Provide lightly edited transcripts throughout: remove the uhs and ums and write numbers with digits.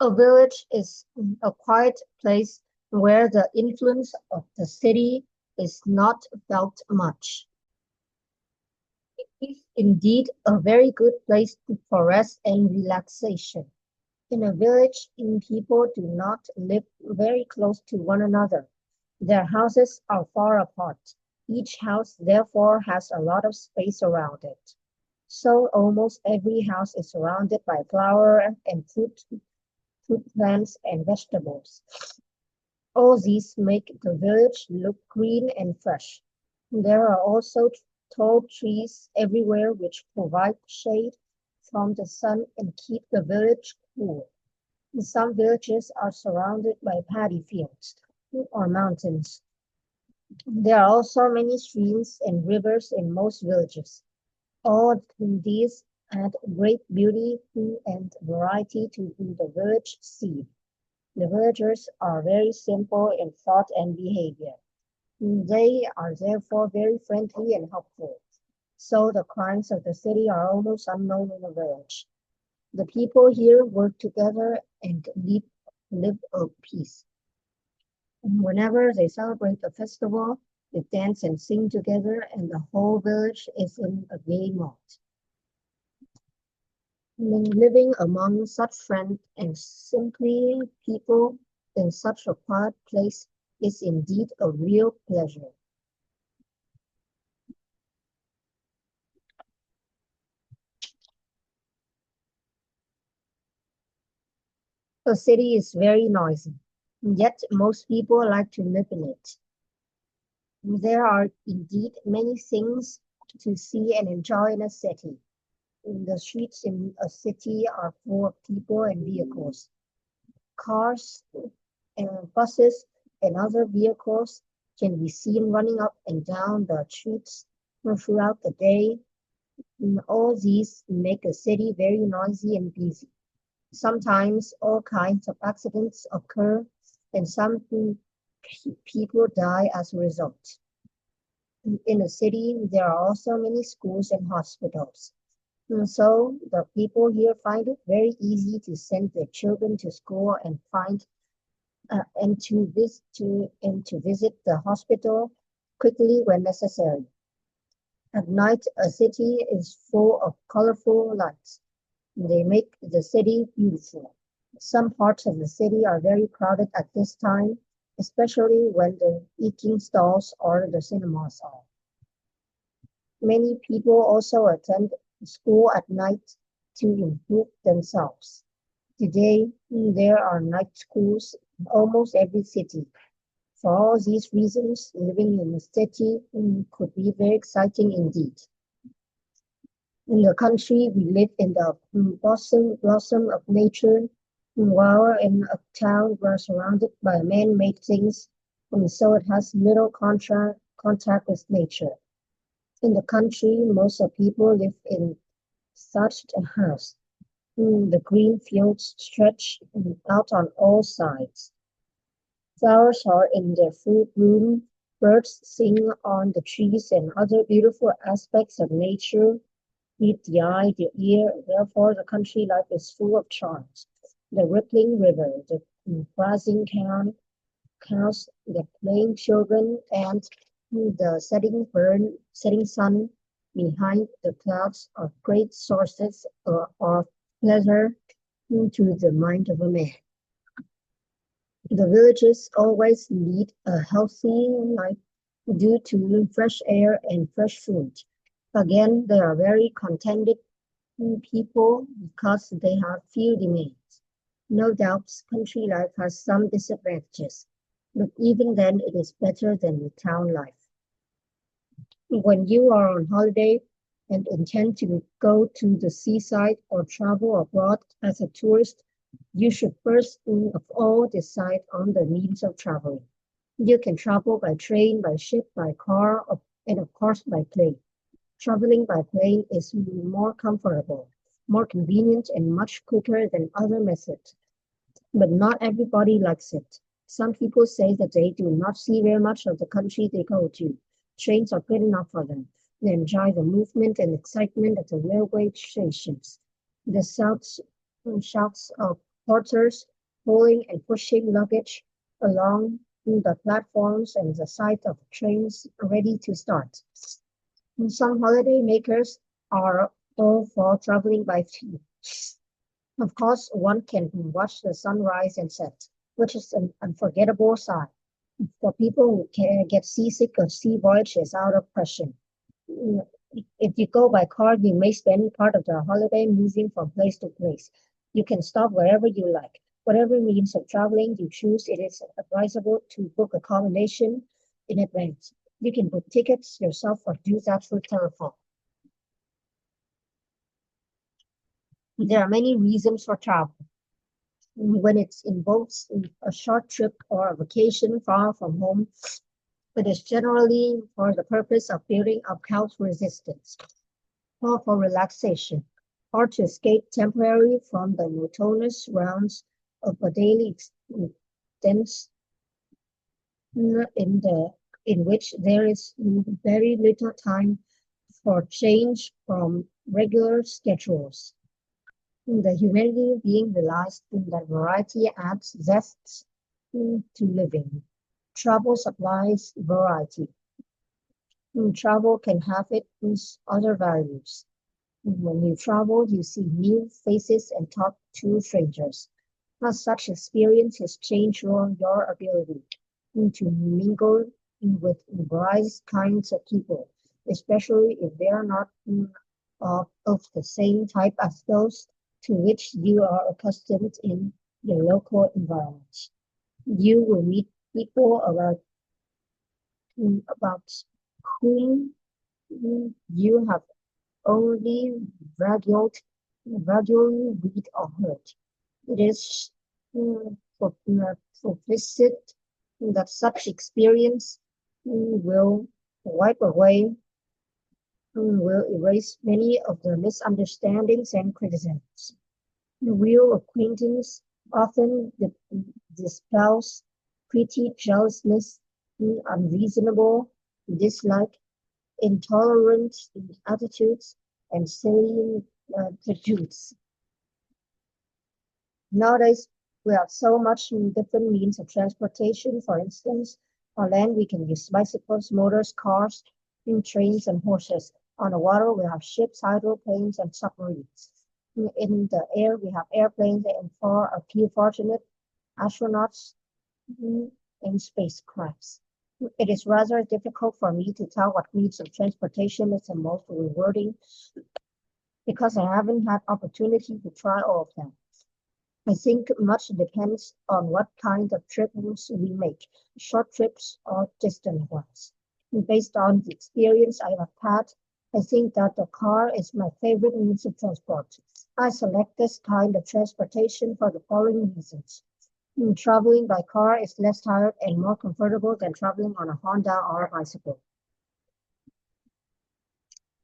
A village is a quiet place where the influence of the city is not felt much. It is indeed a very good place for rest and relaxation. In a village, people do not live very close to one another. Their houses are far apart. Each house, therefore, has a lot of space around it. So almost every house is surrounded by flower and fruit plants and vegetables. All these make the village look green and fresh. There are also tall trees everywhere which provide shade from the sun and keep the village cool. Some villages are surrounded by paddy fields or mountains. There are also many streams and rivers in most villages. All these add great beauty and variety to the village scene. The villagers are very simple in thought and behavior. They are therefore very friendly and helpful. So the crimes of the city are almost unknown in the village. The people here work together and live at peace. And whenever they celebrate a festival, they dance and sing together, and the whole village is in a gay mood. Living among such friends and simply people in such a quiet place is indeed a real pleasure. A city is very noisy, yet most people like to live in it. There are indeed many things to see and enjoy in a city. The streets in a city are full of people and vehicles. Cars and buses and other vehicles can be seen running up and down the streets throughout the day. All these make a city very noisy and busy. Sometimes all kinds of accidents occur and some people die as a result. In a city, there are also many schools and hospitals. So the people here find it very easy to send their children to school and to visit the hospital quickly when necessary. At night, a city is full of colorful lights. They make the city beautiful. Some parts of the city are very crowded at this time, especially when the eating stalls or the cinemas are. Many people also attend school at night to improve themselves. Today, there are night schools in almost every city. For all these reasons, living in a city could be very exciting indeed. In the country, we live in the blossom of nature, while in a town, we're surrounded by man-made things, and so it has little contact with nature. In the country, most of people live in thatched house. The green fields stretch out on all sides. Flowers are in their full bloom, birds sing on the trees, and other beautiful aspects of nature meet the eye, the ear. Therefore, the country life is full of charms. The rippling river, the grazing cows, the playing children, and the setting sun behind the clouds are great sources of pleasure to the mind of a man. The villages always lead a healthy life due to fresh air and fresh food. Again, they are very contented people because they have few demands. No doubt, country life has some disadvantages, but even then it is better than the town life. When you are on holiday and intend to go to the seaside or travel abroad as a tourist, you should first of all decide on the means of traveling. You can travel by train, by ship, by car, and of course by plane. Traveling by plane is more comfortable, more convenient, and much quicker than other methods. But not everybody likes it. Some people say that they do not see very much of the country they go to. Trains are good enough for them. They enjoy the movement and excitement at the railway stations. The shouts of porters pulling and pushing luggage along the platforms and the sight of trains ready to start. And some holiday makers are all for traveling by feet. Of course, one can watch the sunrise and set, which is an unforgettable sight. For people who can get seasick of sea voyages out of question. Mm, If you go by car, you may spend part of the holiday moving from place to place. You can stop wherever you like. Whatever means of traveling you choose, it is advisable to book accommodation in advance. You can book tickets yourself or do that through telephone. There are many reasons for travel. When it involves a short trip or a vacation far from home, it is generally for the purpose of building up health resistance, or for relaxation, or to escape temporarily from the monotonous rounds of a daily existence in which there is very little time for change from regular schedules. The humanity being realized that variety adds zest to living. Travel supplies variety. Travel can have its other values. When you travel, you see new faces and talk to strangers. As such experiences change your ability to mingle with various kinds of people, especially if they are not of the same type as those to which you are accustomed in your local environment. You will meet people about whom you have only gradual, gradually read or heard. It is implicit that such experience will wipe away, will erase many of the misunderstandings and criticisms. Real acquaintance often dispels petty jealousness, unreasonable dislike, intolerant attitudes, and silly prejudice. Nowadays, we have so much different means of transportation. For instance, on land, we can use bicycles, motors, cars, trains, and horses. On the water, we have ships, hydroplanes, and submarines. In the air, we have airplanes, and for a few fortunate astronauts in spacecrafts. It is rather difficult for me to tell what means of transportation is the most rewarding because I haven't had opportunity to try all of them. I think much depends on what kind of trips we make, short trips or distant ones. Based on the experience I have had, I think that the car is my favorite means of transport. I select this kind of transportation for the following reasons. Traveling by car is less tired and more comfortable than traveling on a Honda or a bicycle.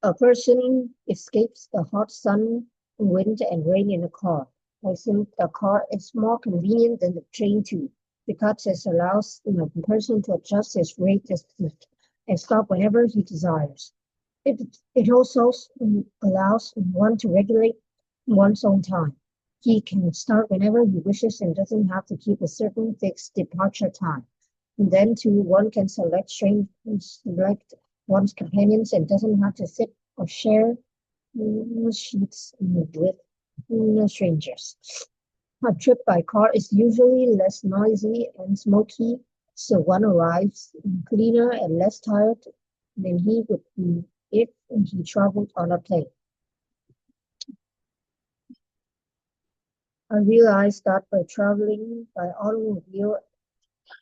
A person escapes the hot sun, wind, and rain in a car. I think the car is more convenient than the train too, because it allows the person to adjust his rate and stop whenever he desires. It also allows one to regulate one's own time. He can start whenever he wishes and doesn't have to keep a certain fixed departure time. And then too, one can select one's companions and doesn't have to sit or share sheets with strangers. A trip by car is usually less noisy and smoky, so one arrives cleaner and less tired than he would be if he traveled on a plane. I realized that by traveling by automobile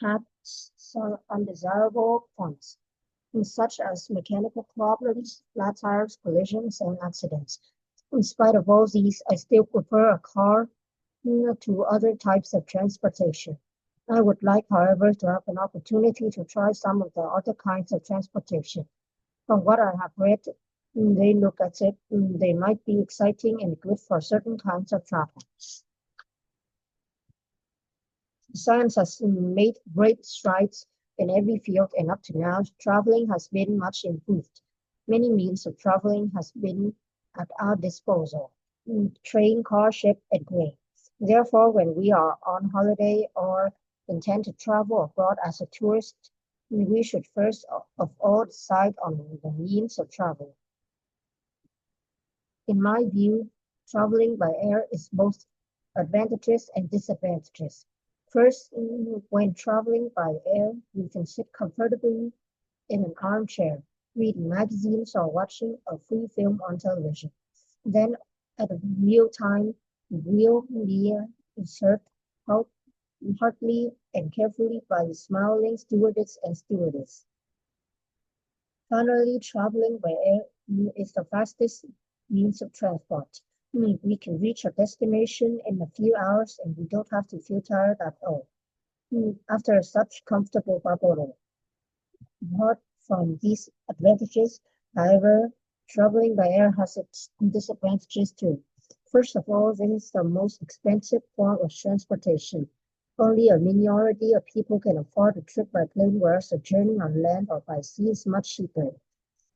had some undesirable points, such as mechanical problems, flat tires, collisions, and accidents. In spite of all these, I still prefer a car to other types of transportation. I would like, however, to have an opportunity to try some of the other kinds of transportation. From what I have read, they look at it, they might be exciting and good for certain kinds of travel. Science has made great strides in every field, and up to now, traveling has been much improved. Many means of traveling has been at our disposal: train, car, ship, and plane. Therefore, when we are on holiday or intend to travel abroad as a tourist, we should first of all decide on the means of travel. In my view, traveling by air is both advantages and disadvantages. First, when traveling by air, you can sit comfortably in an armchair, reading magazines or watching a free film on television. Then, at a real time, real meal is served hot, heartily and carefully by the smiling stewardess and stewardess. Finally, traveling by air is the fastest means of transport. We can reach our destination in a few hours and we don't have to feel tired at all. After such comfortable bubble. Apart from these advantages, however, traveling by air has its disadvantages too. First of all, this is the most expensive form of transportation. Only a minority of people can afford a trip by plane, whereas a journey on land or by sea is much cheaper.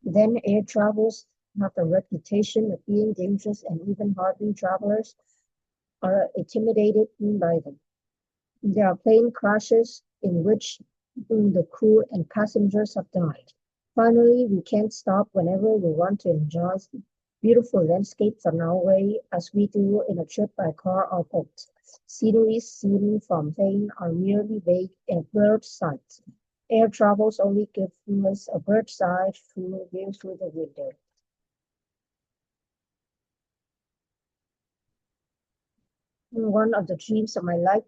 Then air travels have a reputation of being dangerous and even hardened travelers are intimidated by them. There are plane crashes in which the crew and passengers have died. Finally, we can't stop whenever we want to enjoy beautiful landscapes on our way as we do in a trip by car or boat. Sceneries seen from plane are merely vague and blurred sights. Air travels only give us a bird's eye view through the window. One of the dreams of my life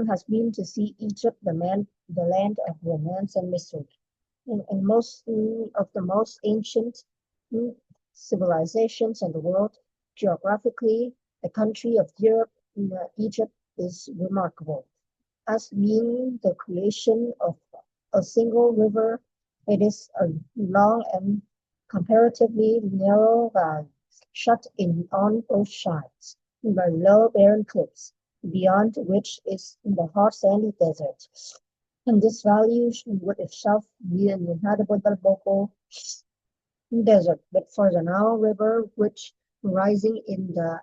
has been to see Egypt, the land of romance and mystery. In most of the most ancient mm, civilizations in the world, geographically, the country of Europe, Egypt, is remarkable. As being the creation of a single river, it is a long and comparatively narrow valley, shut in on both sides by low barren cliffs, beyond which is the hot sandy desert. And this valley would itself be an inhabitable desert, but for the Nile River, which rising in the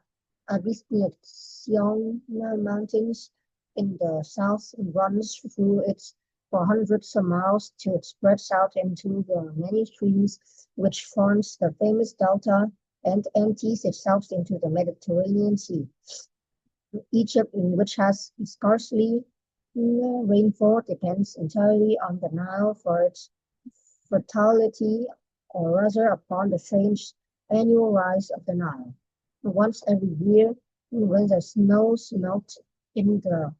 Abyssinian Mountains in the south runs through it for hundreds of miles till it spreads out into the many streams which forms the famous delta and empties itself into the Mediterranean Sea. Egypt, which has scarcely rainfall, depends entirely on the Nile for its fertility, or rather upon the strange annual rise of the Nile. Once every year, when the snows melt in the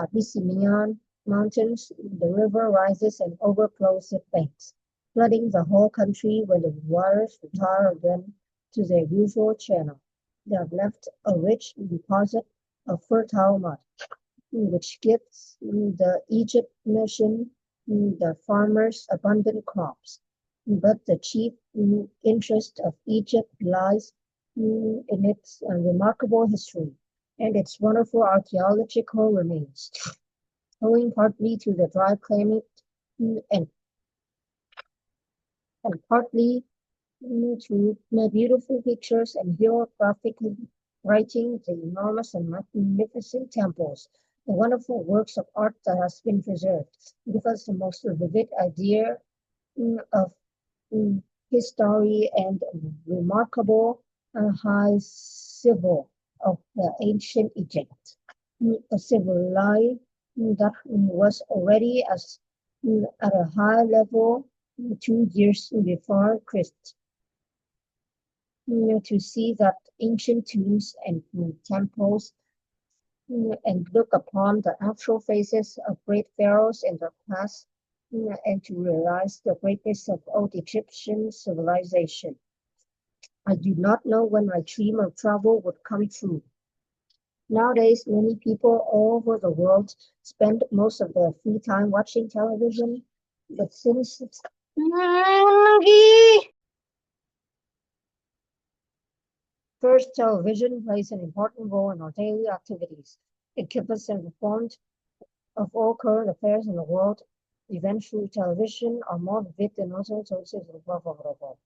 Abyssinian mountains, the river rises and overflows its banks, flooding the whole country when the waters retire again to their usual channel. They have left a rich deposit of fertile mud, which gives the Egyptian the farmers abundant crops. But the chief interest of Egypt lies in its remarkable history and its wonderful archaeological remains, owing partly to the dry climate and, partly to the beautiful pictures and hieroglyphic writing, the enormous and magnificent temples, the wonderful works of art that has been preserved, give us the most vivid idea of history and remarkable high civil of the ancient Egypt, a civil life that was already at a high level 2 years before Christ. To see that ancient tombs and temples and look upon the actual faces of great pharaohs in the past and to realize the greatness of old Egyptian civilization. I do not know when my dream of travel would come true. Nowadays, many people all over the world spend most of their free time watching television, but since first, television plays an important role in our daily activities. It keeps us informed of all current affairs in the world. Eventually, television are more vivid than other sources of blah, blah, blah, blah.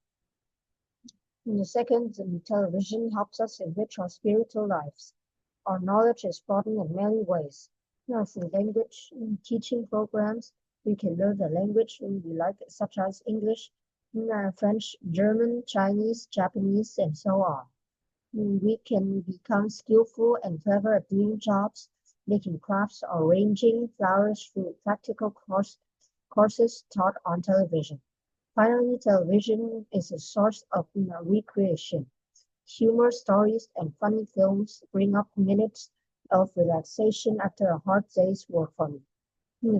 And the second, television helps us enrich our spiritual lives. our knowledge is broadened in many ways. Through language teaching programs, we can learn the language we like, such as English, French, German, Chinese, Japanese, and so on. We can become skillful and clever at doing jobs, making crafts or arranging flowers through practical courses taught on television. Finally, television is a source of recreation. Humor stories and funny films bring up minutes of relaxation after a hard day's work for me.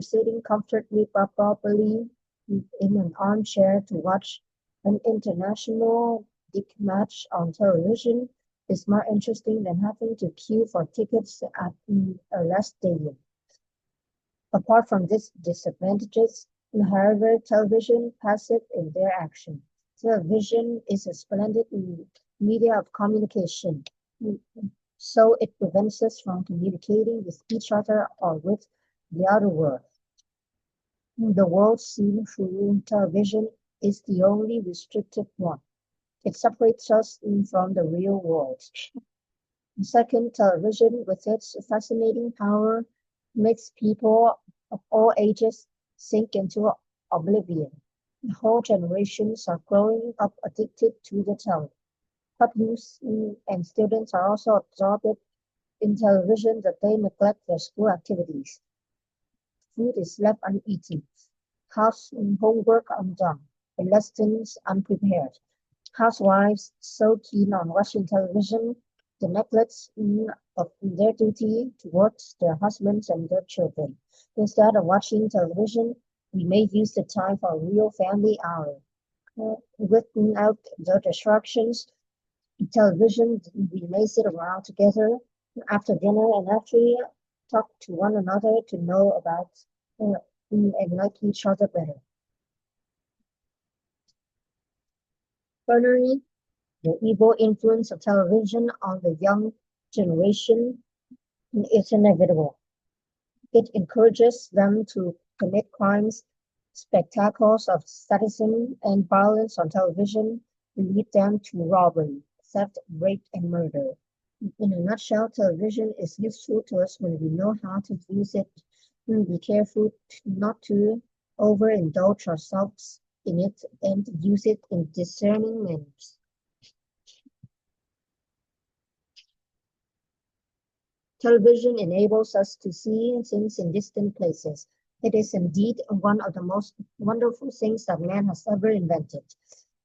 Sitting comfortably properly in an armchair to watch an international big match on television is more interesting than having to queue for tickets at a stadium. Apart from these disadvantages, however, television passive in their action. Television is a splendid media of communication, so it prevents us from communicating with each other or with the outer world. The world seen through television is the only restricted one. It separates us from the real world. Second, television, with its fascinating power, makes people of all ages sink into oblivion. Whole generations are growing up addicted to the telly. Puppies and students are also absorbed in television that they neglect their school activities. Food is left uneaten, house homework undone, and lessons unprepared. Housewives so keen on watching television, the neglect of their duty towards their husbands and their children. Instead of watching television, we may use the time for a real family hour. Without the distractions, television, we may sit around together after dinner and actually talk to one another to know about and like each other better. Finally, the evil influence of television on the young generation is inevitable. It encourages them to commit crimes. Spectacles of sadism and violence on television lead them to robbery, theft, rape, and murder. In a nutshell, television is useful to us when we know how to use it. Be careful not to overindulge ourselves in it and use it in discerning manners. Television enables us to see things in distant places. It is indeed one of the most wonderful things that man has ever invented.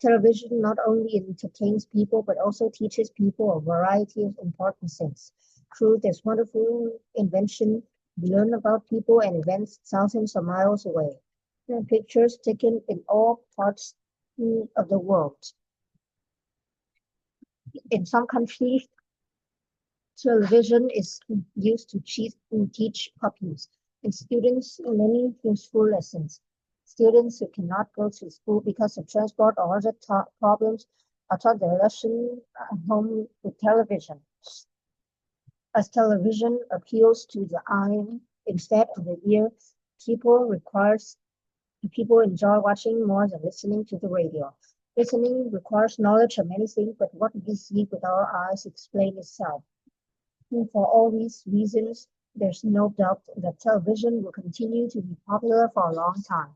Television not only entertains people but also teaches people a variety of important things. Through this wonderful invention, we learn about people and events thousands of miles away. Pictures taken in all parts of the world. In some countries, television is used to teach puppies and students many useful lessons. Students who cannot go to school because of transport or other problems are taught their lesson at home with television. As television appeals to the eye instead of the ear, people enjoy watching more than listening to the radio. Listening requires knowledge of many things, but what we see with our eyes explains itself. And for all these reasons, there's no doubt that television will continue to be popular for a long time.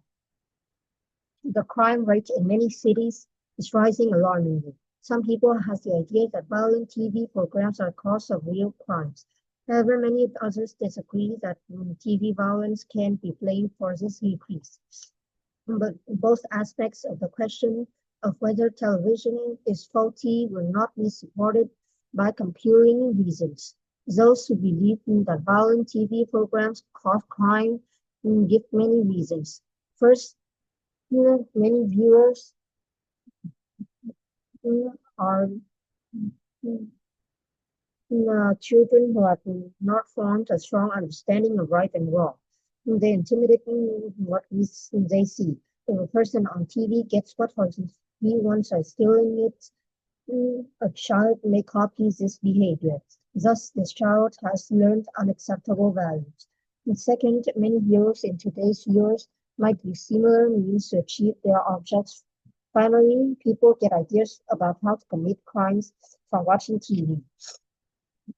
The crime rate in many cities is rising alarmingly. Some people have the idea that violent TV programs are a cause of real crimes. However, many others disagree that TV violence can be blamed for this increase. But both aspects of the question of whether television is faulty will not be supported by compelling reasons. Those who believe that violent TV programs cause crime give many reasons. First, many viewers are children who have not formed a strong understanding of right and wrong. They intimidate what they see. If a person on TV gets what he wants by stealing it, a child may copy this behavior. Thus, this child has learned unacceptable values. And second, many heroes in today's years might use similar means to achieve their objects. Finally, people get ideas about how to commit crimes from watching TV.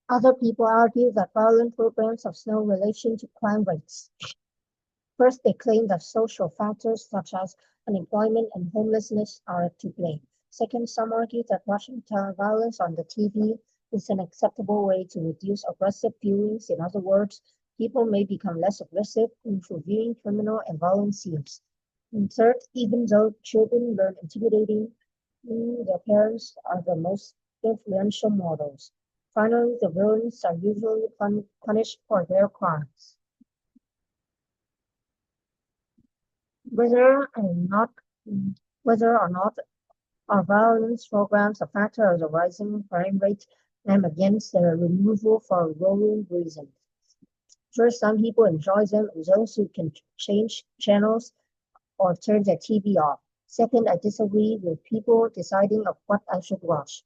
Other people argue that violent programs have no relation to crime rates. First, they claim that social factors such as unemployment and homelessness are to blame. Second, some argue that watching violence on the TV is an acceptable way to reduce aggressive feelings. In other words, people may become less aggressive in viewing criminal and violent scenes. And third, even though children learn intimidating, their parents are the most influential models. Finally, the villains are usually punished for their crimes. Whether or not whether or not our violence programs a factor of the rising crime rate, I'm against their removal for rolling reasons. First, some people enjoy them, those who can change channels or turn their TV off. Second, I disagree with people deciding of what I should watch.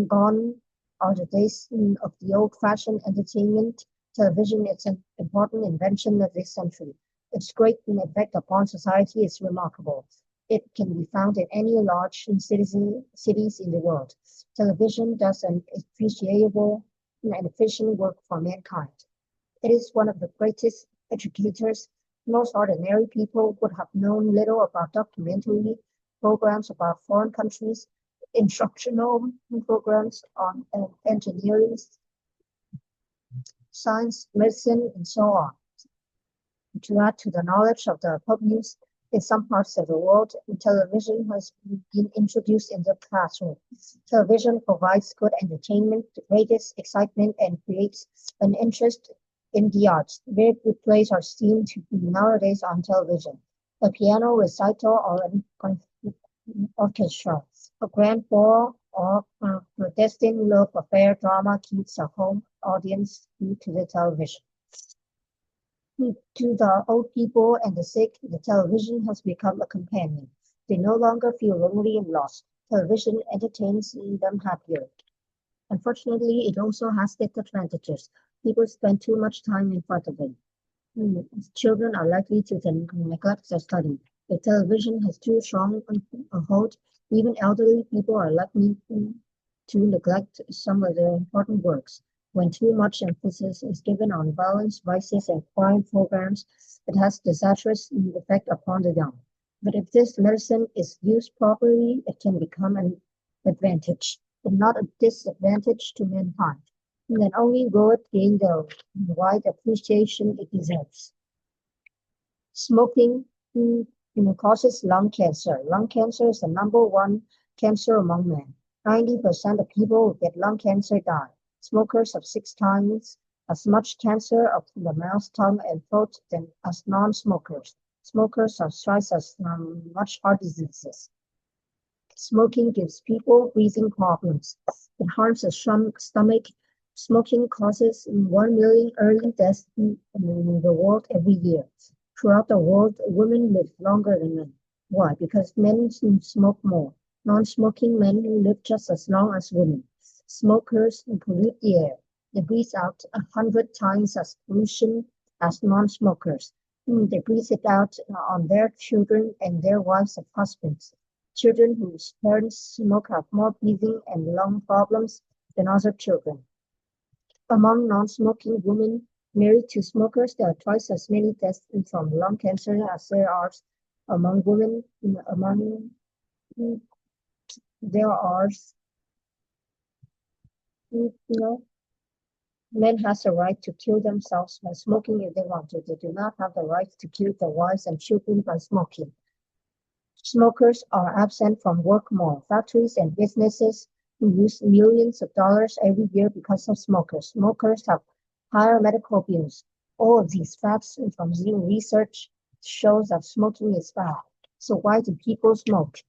Gone are the days of the old-fashioned entertainment. Television is an important invention of this century. Its great effect upon society is remarkable. It can be found in any large cities in the world. Television does an appreciable and efficient work for mankind. It is one of the greatest educators. Most ordinary people would have known little about documentary programs about foreign countries, instructional programs on engineering, science, medicine, and so on. To add to the knowledge of the populace, in some parts of the world, television has been introduced in the classroom. Television provides good entertainment, raises excitement, and creates an interest in the arts. Very good plays are seen to be nowadays on television. A piano recital or an orchestra, a grand ball, or a clandestine love affair drama keeps a home audience glued to the television. To the old people and the sick, the television has become a companion. They no longer feel lonely and lost. Television entertains them happier. Unfortunately, it also has disadvantages. People spend too much time in front of it. Children are likely to then neglect their study. If television has too strong a hold, even elderly people are likely to neglect some of their important works. When too much emphasis is given on violence, vices, and crime programs, it has disastrous effect upon the young. But if this medicine is used properly, it can become an advantage, but not a disadvantage to mankind. And then only will it gain the wide appreciation it deserves. Smoking causes lung cancer. Lung cancer is the number one cancer among men. 90% of people who get lung cancer die. Smokers have 6 times as much cancer of the mouth, tongue, and throat than as non-smokers. Smokers have twice as much heart diseases. Smoking gives people breathing problems. It harms the stomach. Smoking causes 1 million early deaths in the world every year. Throughout the world, women live longer than men. Why? Because men smoke more. Non-smoking men live just as long as women. Smokers pollute the air. They breathe out 100 times as pollution as non-smokers. They breathe it out on their children and their wives and husbands. Children whose parents smoke have more breathing and lung problems than other children. Among non-smoking women married to smokers, there are twice as many deaths from lung cancer as there are among women. Among there are, men has the right to kill themselves by smoking if they want to. They do not have the right to kill their wives and children by smoking. Smokers are absent from work more. Factories and businesses lose millions of dollars every year because of smokers. Smokers have higher medical bills. All of these facts from new research shows that smoking is bad. So why do people smoke?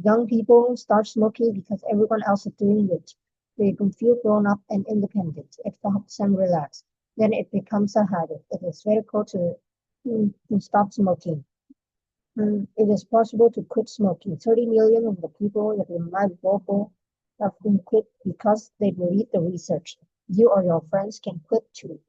Young people start smoking because everyone else is doing it. They can feel grown up and independent. It helps them relax. Then it becomes a habit. It is very cool to stop smoking. It is possible to quit smoking. 30 million of the people that in my global have been quit because they believe the research. You or your friends can quit too.